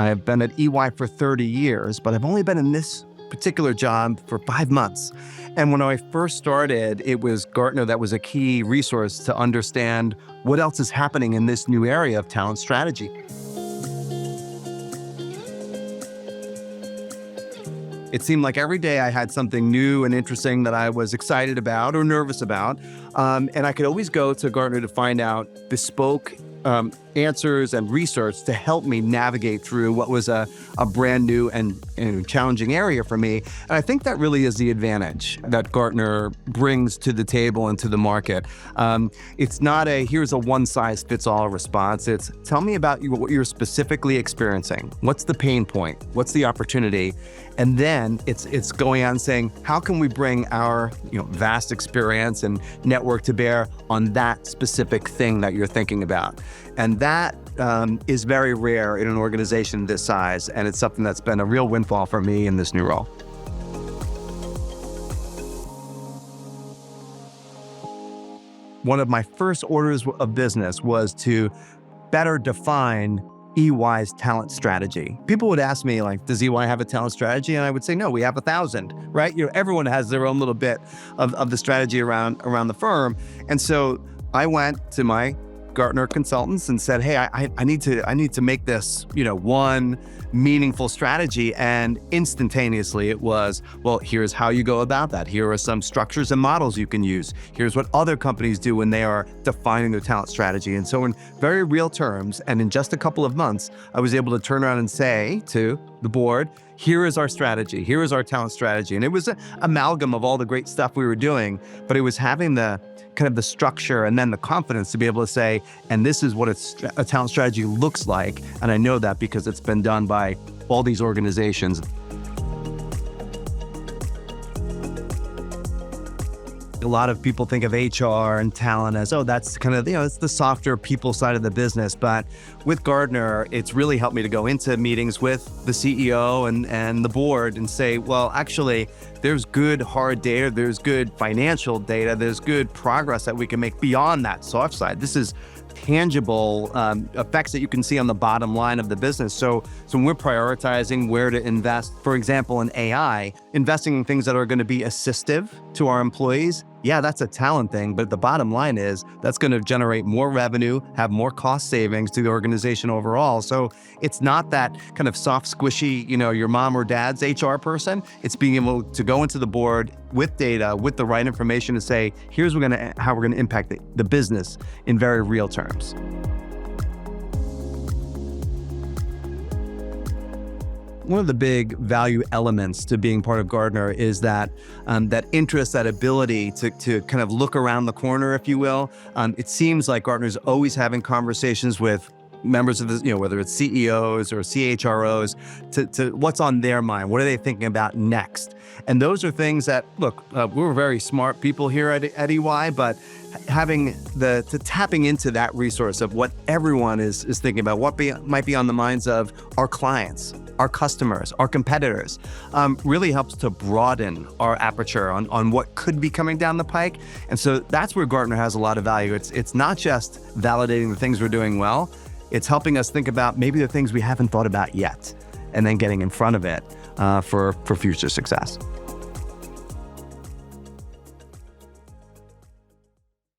I've been at EY for 30 years, but I've only been in this particular job for 5 months. And when I first started, it was Gartner that was a key resource to understand what else is happening in this new area of talent strategy. It seemed like every day I had something new and interesting that I was excited about or nervous about. And I could always go to Gartner to find out bespoke answers and research to help me navigate through what was a brand new and challenging area for me. And I think that really is the advantage that Gartner brings to the table and to the market. It's not here's a one-size-fits-all response. It's tell me about what you're specifically experiencing. What's the pain point? What's the opportunity? And then it's going on saying, how can we bring our vast experience and network to bear on that specific thing that you're thinking about? And that is very rare in an organization this size, and it's something that's been a real windfall for me in this new role. One of my first orders of business was to better define EY's talent strategy. People would ask me, like, does EY have a talent strategy? And I would say, no, we have 1,000, right? Everyone has their own little bit of the strategy around the firm. And so I went to my Gartner consultants and said, hey, I need to make this, one meaningful strategy. And instantaneously it was, well, here's how you go about that. Here are some structures and models you can use. Here's what other companies do when they are defining their talent strategy. And so in very real terms, and in just a couple of months, I was able to turn around and say to the board, here is our strategy. Here is our talent strategy. And it was an amalgam of all the great stuff we were doing, but it was having the kind of the structure and then the confidence to be able to say, and this is what a talent strategy looks like. And I know that because it's been done by all these organizations. A lot of people think of HR and talent as, oh, that's kind of, it's the softer people side of the business. But with Gartner, it's really helped me to go into meetings with the CEO and the board and say, well, actually, there's good hard data, there's good financial data, there's good progress that we can make beyond that soft side. This is tangible effects that you can see on the bottom line of the business. So when we're prioritizing where to invest, for example, in AI, investing in things that are going to be assistive to our employees, yeah, that's a talent thing, but the bottom line is that's going to generate more revenue, have more cost savings to the organization overall. So it's not that kind of soft, squishy, your mom or dad's HR person. It's being able to go into the board with data, with the right information to say, here's how we're going to impact the business in very real terms. One of the big value elements to being part of Gartner is that interest, that ability to kind of look around the corner, if you will. It seems like Gartner's always having conversations with members of the, whether it's CEOs or CHROs, to what's on their mind. What are they thinking about next? And those are things that, look, we're very smart people here at EY, but tapping into that resource of what everyone is thinking about, what might be on the minds of our clients, our customers, our competitors, really helps to broaden our aperture on what could be coming down the pike. And so that's where Gartner has a lot of value. It's not just validating the things we're doing well, it's helping us think about maybe the things we haven't thought about yet, and then getting in front of it for future success.